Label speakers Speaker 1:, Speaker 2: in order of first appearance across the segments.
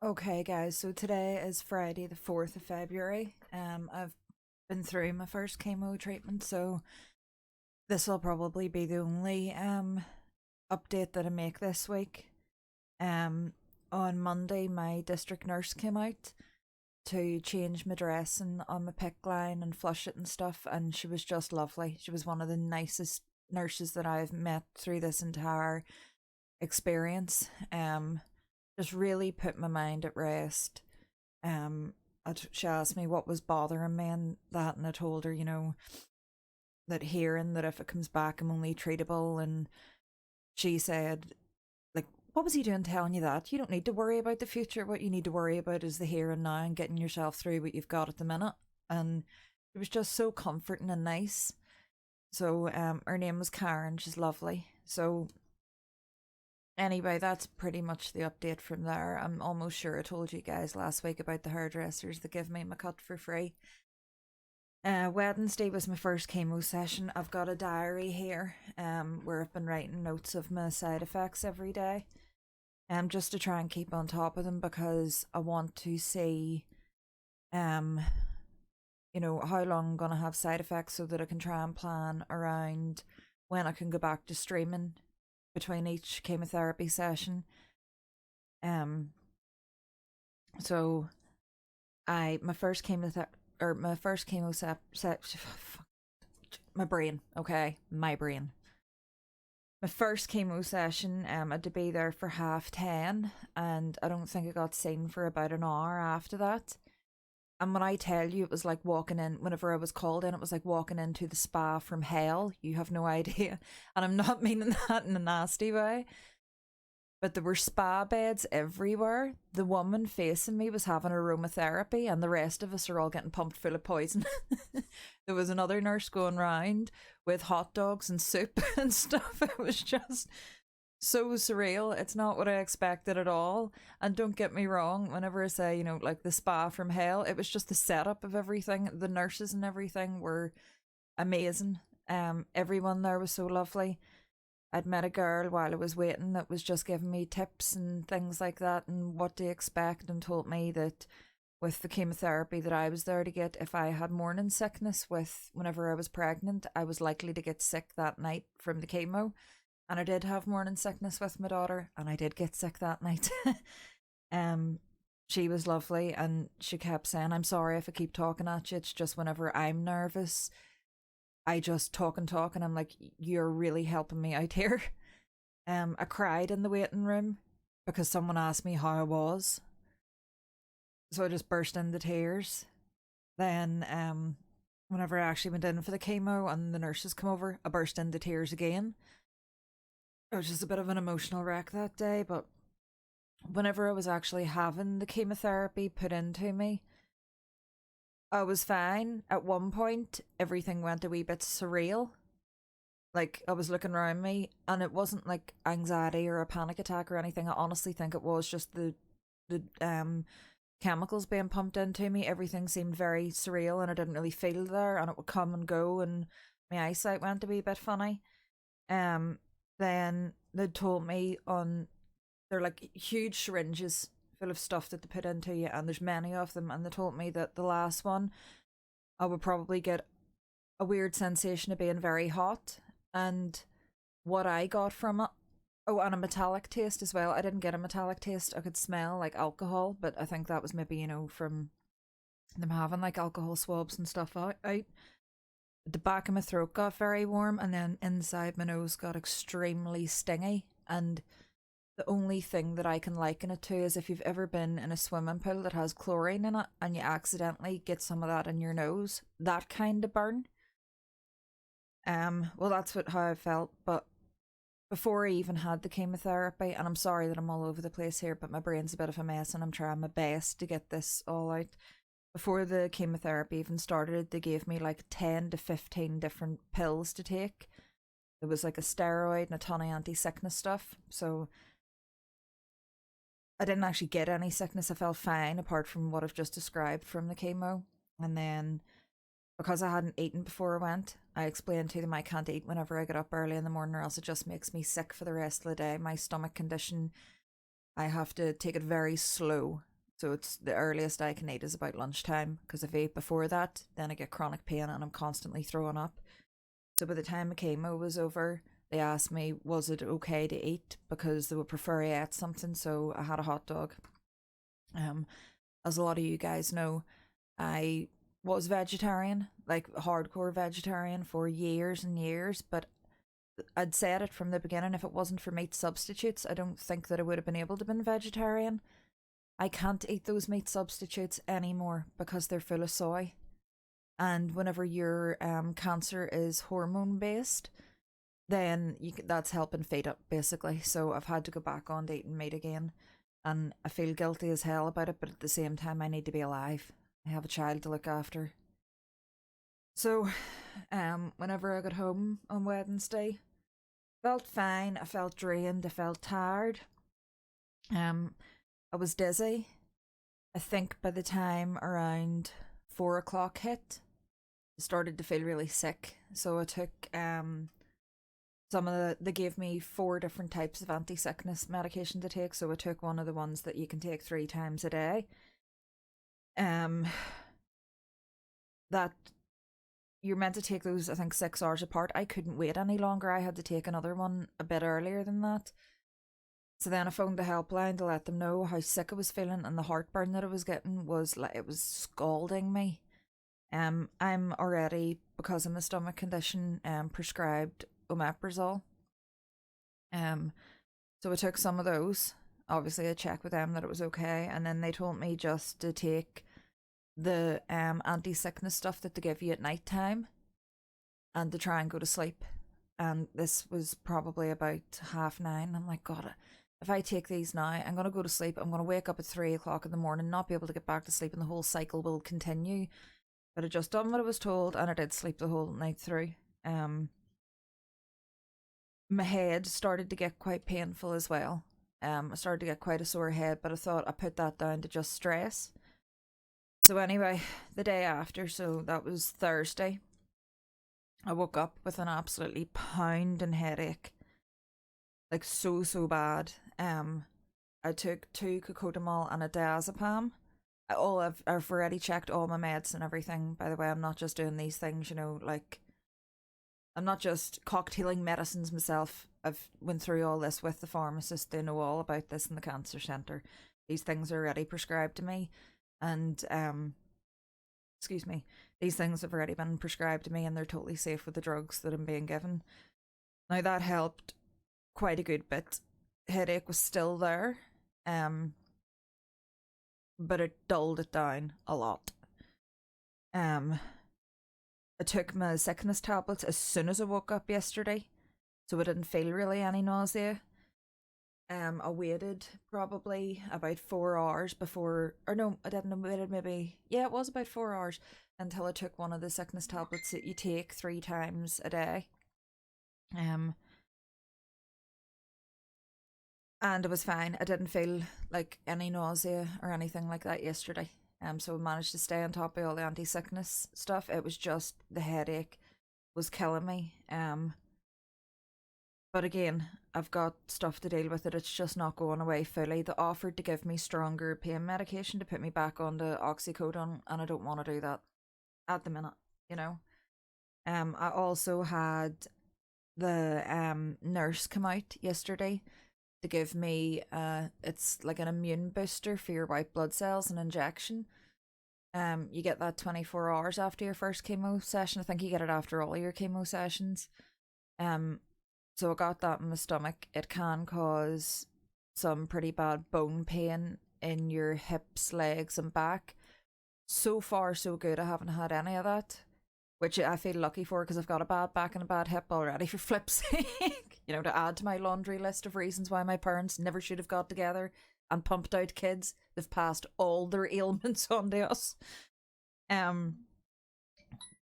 Speaker 1: Okay, guys, so today is Friday, the 4th of February. I've been through my first chemo treatment, so this will probably be the only update that I make this week. On Monday, my district nurse came out to change my dressing on my pick line and flush it and stuff, and she was just lovely. She was one of the nicest nurses that I've met through this entire experience. Just really put my mind at rest. Um, she asked me what was bothering me and that, and I told her, that hearing that if it comes back, I'm only treatable. And she said, like, what was he doing telling you that? You don't need to worry about the future. What you need to worry about is the here and now and getting yourself through what you've got at the minute. And it was just so comforting and nice. So, her name was Karen. She's lovely. So anyway, that's pretty much the update from there. I'm almost sure I told you guys last week about the hairdressers that give me my cut for free. Wednesday was my first chemo session. I've got a diary here where I've been writing notes of my side effects every day, just to try and keep on top of them, because I want to see how long I'm going to have side effects so that I can try and plan around when I can go back to streaming between each chemotherapy session. So my first chemo my brain, okay, my brain. My first chemo session, I had to be there for 10:30, and I don't think I got seen for about an hour after that. And when I tell you, it was like walking in, whenever I was called in, it was like walking into the spa from hell. You have no idea. And I'm not meaning that in a nasty way. But there were spa beds everywhere. The woman facing me was having aromatherapy, and the rest of us are all getting pumped full of poison. There was another nurse going round with hot dogs and soup and stuff. It was just so surreal. It's not what I expected at all. And don't get me wrong, whenever I say, like the spa from hell, it was just the setup of everything. The nurses and everything were amazing. Everyone there was so lovely. I'd met a girl while I was waiting that was just giving me tips and things like that and what to expect, and told me that with the chemotherapy that I was there to get, if I had morning sickness whenever I was pregnant, I was likely to get sick that night from the chemo. And I did have morning sickness with my daughter, and I did get sick that night. She was lovely, and she kept saying, I'm sorry if I keep talking at you, it's just whenever I'm nervous, I just talk, and I'm like, you're really helping me out here. I cried in the waiting room because someone asked me how I was. So I just burst into tears. Then, whenever I actually went in for the chemo and the nurses come over, I burst into tears again. It was just a bit of an emotional wreck that day, but whenever I was actually having the chemotherapy put into me, I was fine. At one point, everything went a wee bit surreal. Like, I was looking around me, and it wasn't like anxiety or a panic attack or anything. I honestly think it was just the chemicals being pumped into me. Everything seemed very surreal, and I didn't really feel there, and it would come and go, and my eyesight went a wee bit funny. Then they told me they're like huge syringes full of stuff that they put into you, and there's many of them, and they told me that the last one I would probably get a weird sensation of being very hot. And what I got from it, oh, and a metallic taste as well. I didn't get a metallic taste. I could smell like alcohol, but I think that was maybe, from them having like alcohol swabs and stuff out. The back of my throat got very warm, and then inside my nose got extremely stingy. And the only thing that I can liken it to is if you've ever been in a swimming pool that has chlorine in it and you accidentally get some of that in your nose, that kind of burn. Well, that's how I felt. But before I even had the chemotherapy, and I'm sorry that I'm all over the place here, but my brain's a bit of a mess and I'm trying my best to get this all out. Before the chemotherapy even started, they gave me like 10 to 15 different pills to take. There was like a steroid and a ton of anti-sickness stuff. So I didn't actually get any sickness. I felt fine apart from what I've just described from the chemo. And then, because I hadn't eaten before I went, I explained to them I can't eat whenever I get up early in the morning, or else it just makes me sick for the rest of the day. My stomach condition, I have to take it very slow So it's the earliest I can eat is about lunchtime, because if I eat before that, then I get chronic pain and I'm constantly throwing up. So by the time the chemo was over, they asked me, was it okay to eat, because they would prefer I ate something. So I had a hot dog. As a lot of you guys know, I was vegetarian, like hardcore vegetarian for years and years, but I'd said it from the beginning, if it wasn't for meat substitutes, I don't think that I would have been able to be vegetarian. I can't eat those meat substitutes anymore because they're full of soy. And whenever your cancer is hormone based, then that's helping feed it basically. So I've had to go back on to eating meat again, and I feel guilty as hell about it. But at the same time, I need to be alive. I have a child to look after. So, whenever I got home on Wednesday, felt fine. I felt drained. I felt tired. I was dizzy. I think by the time around 4 o'clock hit, I started to feel really sick. So I took they gave me 4 different types of anti-sickness medication to take. So I took one of the ones that you can take 3 times a day. That you're meant to take those, I think, 6 hours apart. I couldn't wait any longer. I had to take another one a bit earlier than that. So then I phoned the helpline to let them know how sick I was feeling, and the heartburn that I was getting was like, it was scalding me. I'm already, because of my stomach condition, prescribed omeprazole. So I took some of those. Obviously I checked with them that it was okay, and then they told me just to take the anti-sickness stuff that they give you at night time, and to try and go to sleep. And this was probably about 9:30. I'm like, God, if I take these now, I'm going to go to sleep. I'm going to wake up at 3 o'clock in the morning, not be able to get back to sleep, and the whole cycle will continue. But I just done what I was told, and I did sleep the whole night through. My head started to get quite painful as well. I started to get quite a sore head, but I thought I put that down to just stress. So anyway, the day after, so that was Thursday, I woke up with an absolutely pounding headache, like so bad. I took 2 cocodamol and a diazepam. I've already checked all my meds and everything. By the way, I'm not just doing these things, like I'm not just cocktailing medicines myself. I've went through all this with the pharmacist. They know all about this in the cancer centre. These things are already prescribed to me, and excuse me, these things have already been prescribed to me, and they're totally safe with the drugs that I'm being given. Now that helped quite a good bit. Headache was still there, but it dulled it down a lot. I took my sickness tablets as soon as I woke up yesterday, so I didn't feel really any nausea. I waited probably about 4 hours before, or no, I didn't. I waited it was about 4 hours until I took one of the sickness tablets that you take 3 times a day. And it was fine. I didn't feel like any nausea or anything like that yesterday. So I managed to stay on top of all the anti-sickness stuff. It was just the headache was killing me. But again, I've got stuff to deal with it. It's just not going away fully. They offered to give me stronger pain medication to put me back onto oxycodone, and I don't want to do that at the minute, I also had the nurse come out yesterday to give me it's like an immune booster for your white blood cells, an injection. You get that 24 hours after your first chemo session. I think you get it after all your chemo sessions. So I got that in my stomach. It can cause some pretty bad bone pain in your hips, legs and back. So far so good. I haven't had any of that, which I feel lucky for, because I've got a bad back and a bad hip already, for flip's sake. To add to my laundry list of reasons why my parents never should have got together and pumped out kids. They've passed all their ailments on to us.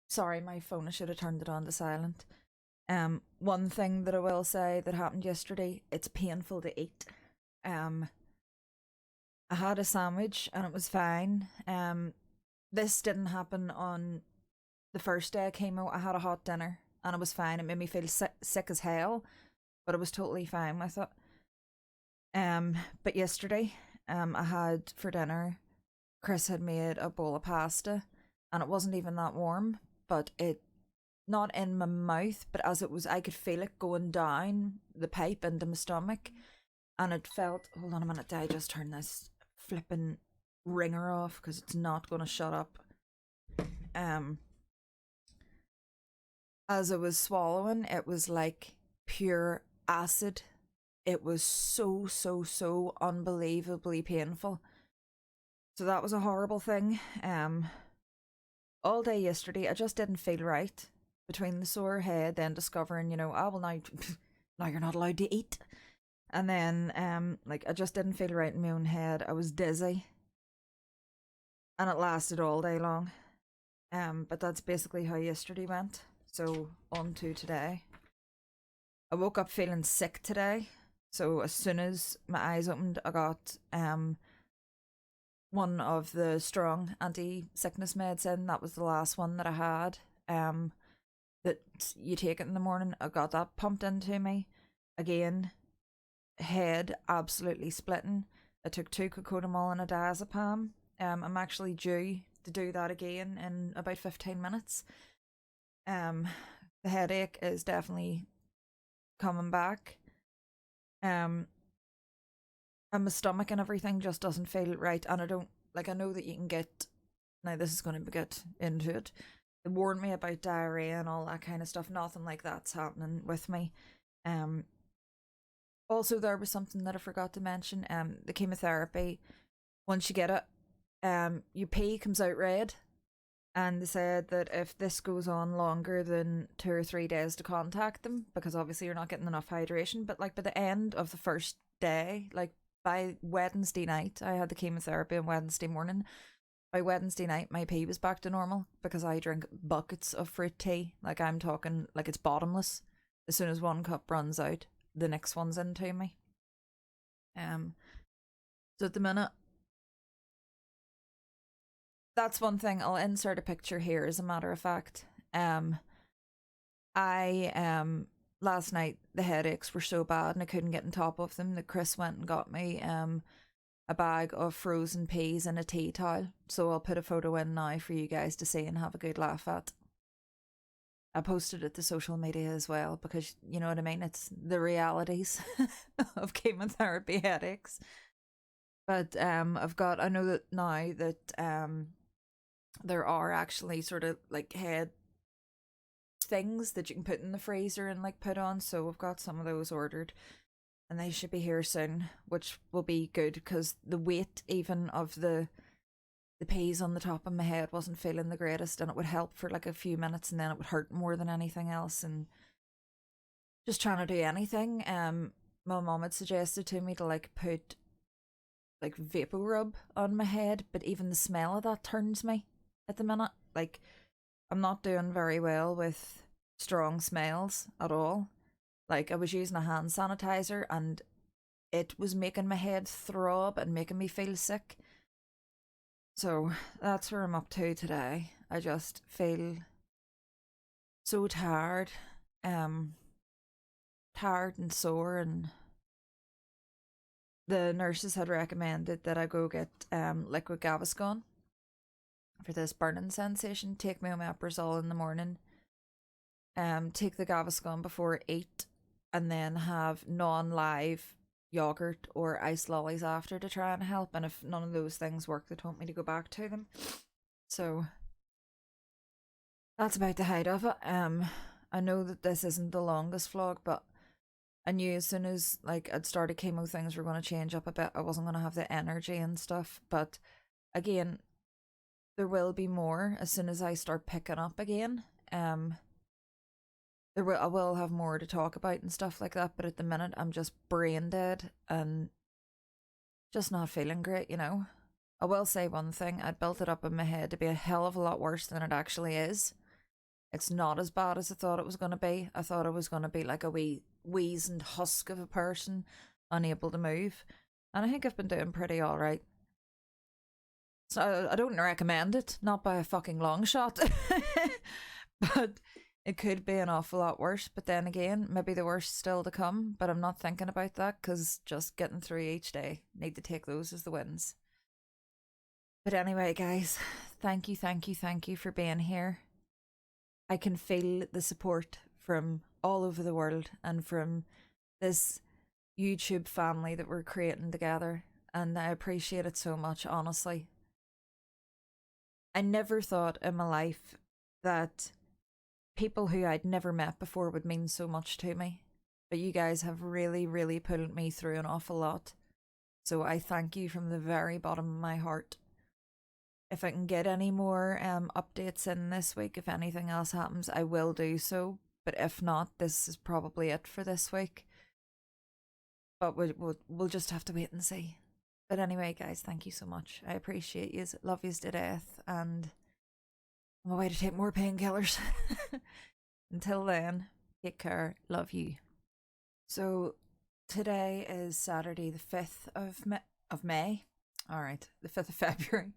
Speaker 1: Sorry, my phone, I should have turned it on to silent. One thing that I will say that happened yesterday, it's painful to eat. I had a sandwich and it was fine. This didn't happen on the first day of chemo. I had a hot dinner and it was fine. It made me feel sick as hell, but it was totally fine with it. But yesterday, I had for dinner Chris had made a bowl of pasta, and it wasn't even that warm, but it, not in my mouth, but as it was, I could feel it going down the pipe into my stomach, and it felt. Hold on a minute, did I just turn this flipping ringer off because it's not going to shut up? Um, as I was swallowing, it was like pure acid. It was so unbelievably painful. So that was a horrible thing. All day yesterday, I just didn't feel right. Between the sore head, then discovering, oh well, now, now you're not allowed to eat, and then like I just didn't feel right in my own head. I was dizzy, and it lasted all day long. But that's basically how yesterday went. So on to today. I woke up feeling sick today. So as soon as my eyes opened, I got one of the strong anti-sickness meds in. That was the last one that I had. That you take it in the morning. I got that pumped into me. Again, head absolutely splitting. I took 2 cocodamol and a diazepam. I'm actually due to do that again in about 15 minutes. The headache is definitely coming back. And my stomach and everything just doesn't feel right, and I don't like. I know that you can get. Now this is going to get into it. They warned me about diarrhea and all that kind of stuff. Nothing like that's happening with me. Also, there was something that I forgot to mention. The chemotherapy. Once you get it, your pee comes out red, and they said that if this goes on longer than 2 or 3 days, to contact them, because obviously you're not getting enough hydration. But like by the end of the first day, like by Wednesday night, I had the chemotherapy on Wednesday morning. By Wednesday night, my pee was back to normal because I drink buckets of fruit tea. Like I'm talking, like it's bottomless. As soon as one cup runs out, the next one's into me. So at the minute, that's one thing. I'll insert a picture here, as a matter of fact. I last night the headaches were so bad and I couldn't get on top of them that Chris went and got me a bag of frozen peas and a tea towel. So I'll put a photo in now for you guys to see and have a good laugh at. I posted it to social media as well because you know what I mean. It's the realities of chemotherapy headaches. But I know that now that there are actually sort of like head things that you can put in the freezer and like put on. So I've got some of those ordered, and they should be here soon, which will be good because the weight even of the peas on the top of my head wasn't feeling the greatest, and it would help for like a few minutes and then it would hurt more than anything else. And just trying to do anything. My mom had suggested to me to like put like vapor rub on my head, but even the smell of that turns me at the minute. Like I'm not doing very well with strong smells at all. Like I was using a hand sanitizer and it was making my head throb and making me feel sick. So that's where I'm up to today. I just feel so tired, tired and sore, and the nurses had recommended that I go get liquid Gaviscon for this burning sensation. Take my omeprazole in the morning, take the Gaviscon before 8, and then have non-live yogurt or ice lollies after to try and help. And if none of those things work, they told me to go back to them. So that's about the height of it. I know that this isn't the longest vlog, but I knew as soon as like I'd started chemo, things were going to change up a bit. I wasn't going to have the energy and stuff. But again, there will be more as soon as I start picking up again. I will have more to talk about and stuff like that, but at the minute I'm just brain dead and just not feeling great, you know. I will say one thing, I'd built it up in my head to be a hell of a lot worse than it actually is. It's not as bad as I thought it was going to be. I thought it was going to be like a wee weazened husk of a person, unable to move. And I think I've been doing pretty alright. So I don't recommend it, not by a fucking long shot. But it could be an awful lot worse. But then again, maybe the worst still to come. But I'm not thinking about that because just getting through each day, need to take those as the wins. But anyway, guys, thank you for being here. I can feel the support from all over the world and from this YouTube family that we're creating together. And I appreciate it so much, honestly. I never thought in my life that people who I'd never met before would mean so much to me. But you guys have really, really pulled me through an awful lot. So I thank you from the very bottom of my heart. If I can get any more updates in this week, if anything else happens, I will do so. But if not, this is probably it for this week. But we'll just have to wait and see. But anyway, guys, thank you so much. I appreciate you. Love you to death. And I'm away to take more painkillers. Until then, take care. Love you. So today is Saturday, the 5th of May. All right, the 5th of February.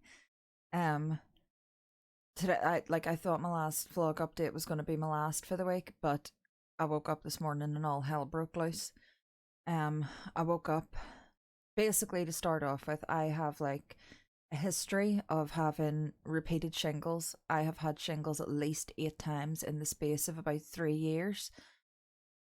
Speaker 1: Today I thought my last vlog update was going to be my last for the week, but I woke up this morning and all hell broke loose. I woke up, basically, to start off with, I have like a history of having repeated shingles. I have had shingles at least 8 times in the space of about 3 years.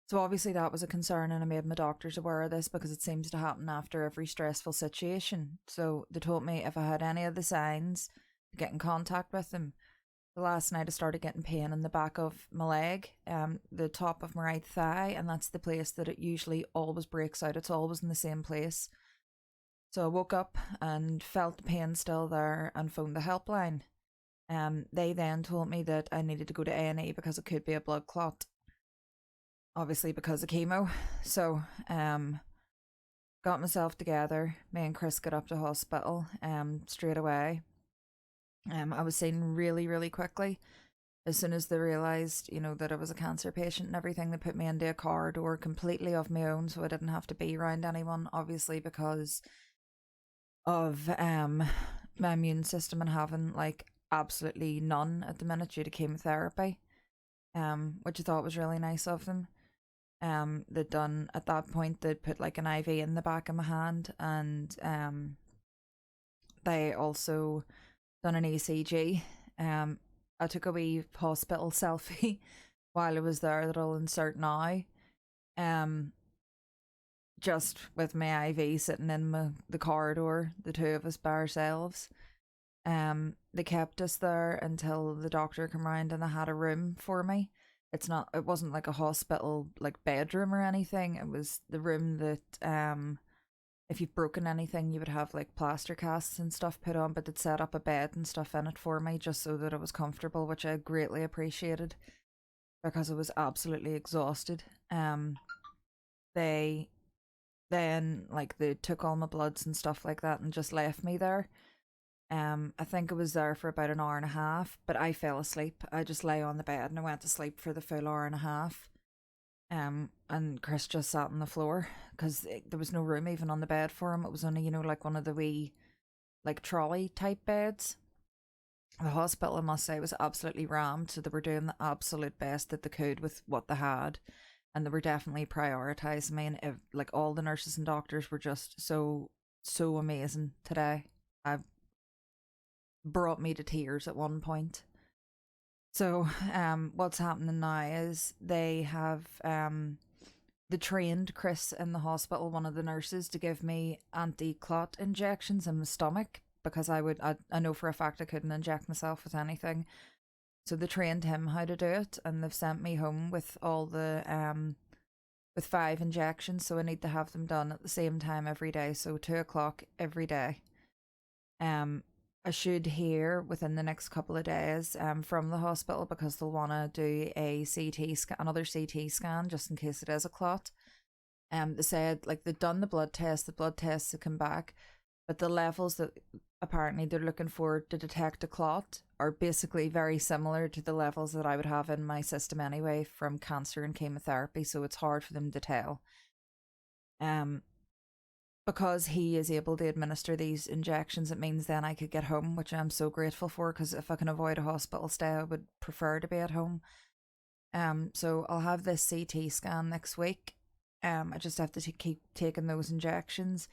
Speaker 1: So obviously that was a concern, and I made my doctors aware of this because it seems to happen after every stressful situation. So they told me if I had any of the signs to get in contact with them. The last night I started getting pain in the back of my leg, the top of my right thigh, and that's the place that it usually always breaks out. It's always in the same place. So I woke up and felt the pain still there and phoned the helpline. They then told me that I needed to go to A&E because it could be a blood clot, obviously because of chemo. So got myself together. Me and Chris got up to hospital straight away. I was seen really, really quickly. As soon as they realised, that I was a cancer patient and everything, they put me into a corridor completely of my own, so I didn't have to be around anyone, obviously because of my immune system and having like absolutely none at the minute due to chemotherapy, which I thought was really nice of them. They'd done, at that point, they'd put like an IV in the back of my hand, and they also done an ECG. I took a wee hospital selfie while I was there that I'll insert now. Just with my IV sitting in the corridor, the two of us by ourselves. They kept us there until the doctor came round and they had a room for me. It wasn't like a hospital like bedroom or anything. It was the room that if you've broken anything you would have like plaster casts and stuff put on, but they'd set up a bed and stuff in it for me just so that I was comfortable, which I greatly appreciated because I was absolutely exhausted. They then they took all my bloods and stuff like that and just left me there. I think I was there for about an hour and a half, but I fell asleep. I just lay on the bed and I went to sleep for the full hour and a half. And Chris just sat on the floor because there was no room even on the bed for him. It was only, like one of the wee, like trolley type beds. The hospital, I must say, was absolutely rammed, so they were doing the absolute best that they could with what they had, and they were definitely prioritising me. And like all the nurses and doctors were just so amazing today. I brought me to tears at one point. So what's happening now is they have they trained Chris in the hospital, one of the nurses, to give me anti-clot injections in my stomach because I know for a fact I couldn't inject myself with anything. So they trained him how to do it, and they've sent me home with all the with 5 injections. So I need to have them done at the same time every day, so 2 o'clock every day. I should hear within the next couple of days from the hospital because they'll want to do a CT scan, another CT scan, just in case it is a clot. They said they've done the blood tests have come back, but the levels that apparently they're looking for to detect a clot are basically very similar to the levels that I would have in my system anyway from cancer and chemotherapy, so it's hard for them to tell. Because he is able to administer these injections, it means then I could get home, which I'm so grateful for, because if I can avoid a hospital stay, I would prefer to be at home. So I'll have this CT scan next week. I just have to keep taking those injections.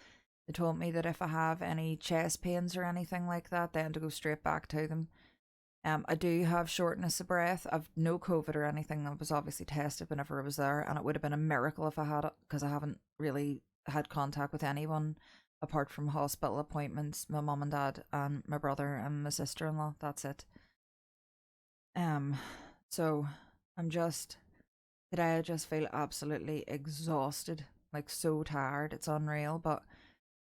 Speaker 1: They told me that if I have any chest pains or anything like that, then to go straight back to them. I do have shortness of breath. I've no COVID or anything. I was obviously tested whenever I was there, and it would have been a miracle if I had it, because I haven't really had contact with anyone apart from hospital appointments, my mum and dad and my brother and my sister-in-law. That's it. Um, so I'm just today I just feel absolutely exhausted, like so tired. It's unreal, but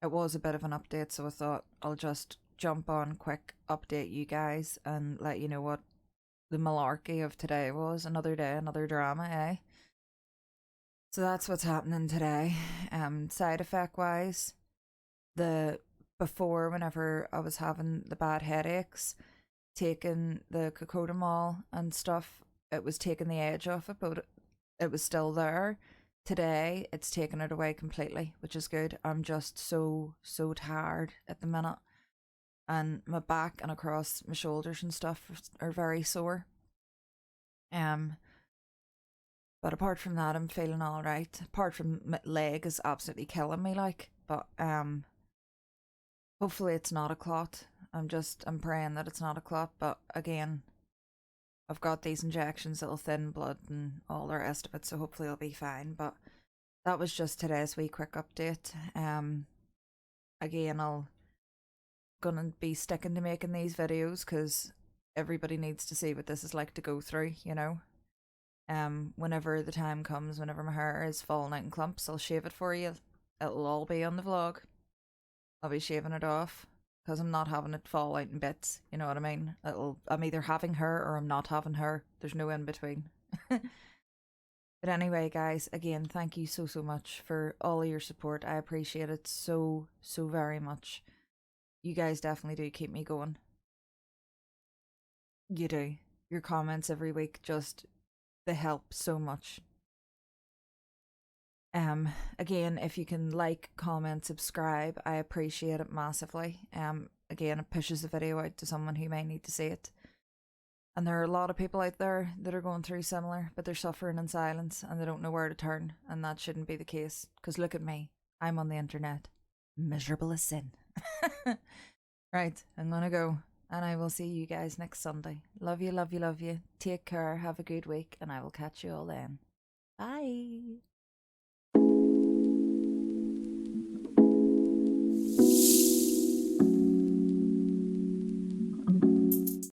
Speaker 1: it was a bit of an update, so I thought I'll just jump on quick, update you guys, and let you know what the malarkey of today was. Another day, another drama, eh? So that's what's happening today. Side effect wise, the before whenever I was having the bad headaches, taking the cocodamol and stuff, it was taking the edge off it, but it was still there. Today, it's taken it away completely, which is good. I'm just so tired at the minute, and my back and across my shoulders and stuff are very sore. Um, but apart from that, I'm feeling all right. Apart from my leg is absolutely killing me, like. But hopefully it's not a clot. I'm praying that it's not a clot. But again, I've got these injections that'll thin blood and all the rest of it, so hopefully I'll be fine. But that was just today's wee quick update. Again, I'll gonna be sticking to making these videos because everybody needs to see what this is like to go through, you know. Whenever the time comes, whenever my hair is falling out in clumps, I'll shave it for you. It'll all be on the vlog. I'll be shaving it off because I'm not having it fall out in bits. You know what I mean? I'm either having her or I'm not having her. There's no in between. But anyway, guys, again, thank you so much for all of your support. I appreciate it so very much. You guys definitely do keep me going. You do. Your comments every week just they help so much. Again, if you can like, comment, subscribe, I appreciate it massively. Again, it pushes the video out to someone who may need to see it. And there are a lot of people out there that are going through similar, but they're suffering in silence and they don't know where to turn, and that shouldn't be the case. Because look at me, I'm on the internet, miserable as sin. Right, I'm gonna go, and I will see you guys next Sunday. Love you, love you, love you. Take care, have a good week, and I will catch you all then. Bye.